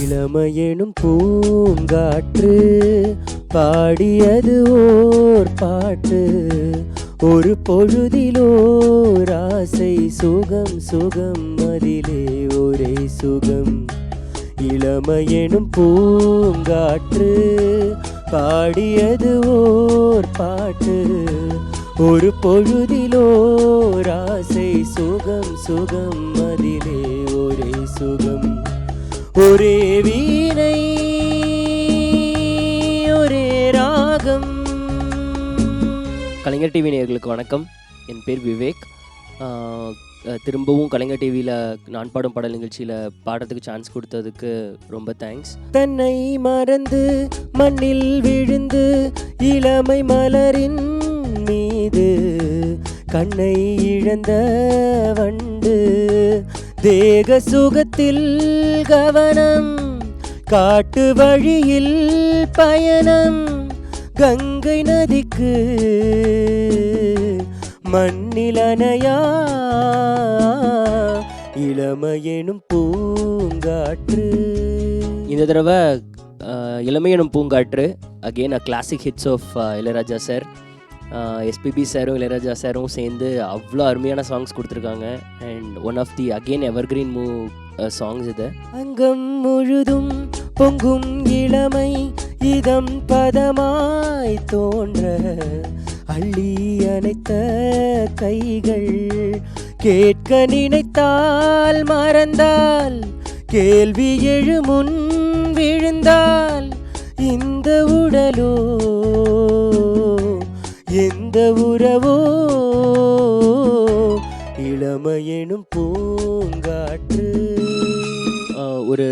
இளமையெனும் பூங்காற்று பாடியது ஓர் பாட்டு, ஒரு பொழுதிலோர் ஆசை, சுகம் சுகம் அதிலே ஒரே சுகம். இளமையெனும் பூங்காற்று பாடியது ஓர் பாட்டு, ஒரு பொழுதிலோர் ஆசை, சுகம் சுகம் அதிலே ஒரே சுகம். ஒரே வீணை ஒரே ராகம். கலைஞர் டிவி நேயர்களுக்கு வணக்கம். என் பேர் விவேக். திரும்பவும் கலைஞர் டிவியில் நான் பாடும் பாடல் நிகழ்ச்சியில் பாடுறதுக்கு சான்ஸ் கொடுத்ததுக்கு ரொம்ப தேங்க்ஸ். தன்னை மறந்து மண்ணில் விழுந்து இளமை மலரின் மீது கண்ணை இழந்த வண்டு, தேக சுகத்தில் கவனம், காட்டு வழியில் பயணம், கங்கை நதிக்கு மண்ணில் அணையா இளமையெனும் பூங்காற்று. இந்த தடவை இளமையெனும் பூங்காற்று again a classic hits of Ilaiyaraaja sir. SPB சாரும் இளையராஜா சாரும் சேர்ந்து அவ்வளோ அருமையான சாங்ஸ் கொடுத்துருக்காங்க. And one of the again evergreen songs இது. அங்கம் முழுதும் பொங்கும் இளமை, இதம் பதமாய் தோன்ற அள்ளி அணைத்த கைகள், கேட்க நினைத்தால் மறந்தால், கேள்வி எழுமுன் விழுந்தால், இந்த உடலோ எந்த உறவோ இளமையெனும் பூங்காற்று. ஒரு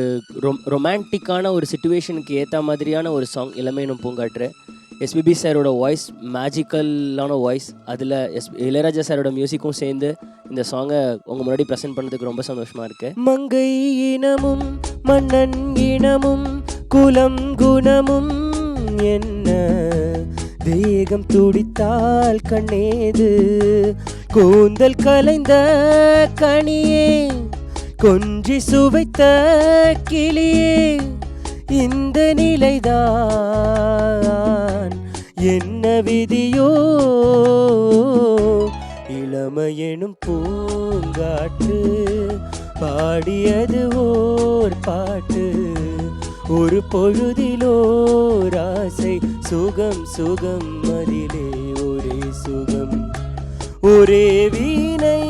ரொமான்டிக்கான ஒரு சிச்சுவேஷனுக்கு ஏற்ற மாதிரியான ஒரு சாங் இளமையெனும் பூங்காற்று. எஸ்பிபி சாரோட வாய்ஸ் மேஜிக்கலான வாய்ஸ், அதில் இளையராஜா சாரோட மியூசிக்கும் சேர்ந்து இந்த சாங்கை உங்கள் முன்னாடி ப்ரெசென்ட் பண்ணுறதுக்கு ரொம்ப சந்தோஷமாக இருக்குது. மங்கை இனமும் மன்னன் இனமும் குலம் குணமும் என்ன, தேகம் துடித்தால் கண்ணேது, கூந்தல் கலைந்த கனியே, கொஞ்சி சுவைத்த கிளியே, இந்த நிலைதான் என்ன விதியோ. இளமையெனும் பூங்காற்று பாடியது ஓர் பாட்டு, ஒரு பொழுதிலோர் ஆசை, சுகம் சுகம் அதிலே ஒரே சுகம். ஒரே வீணை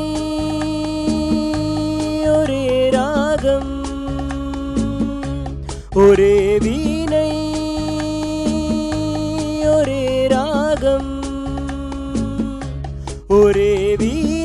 ஒரே ராகம், ஒரே வீணை ஒரே ராகம், ஒரே வீணை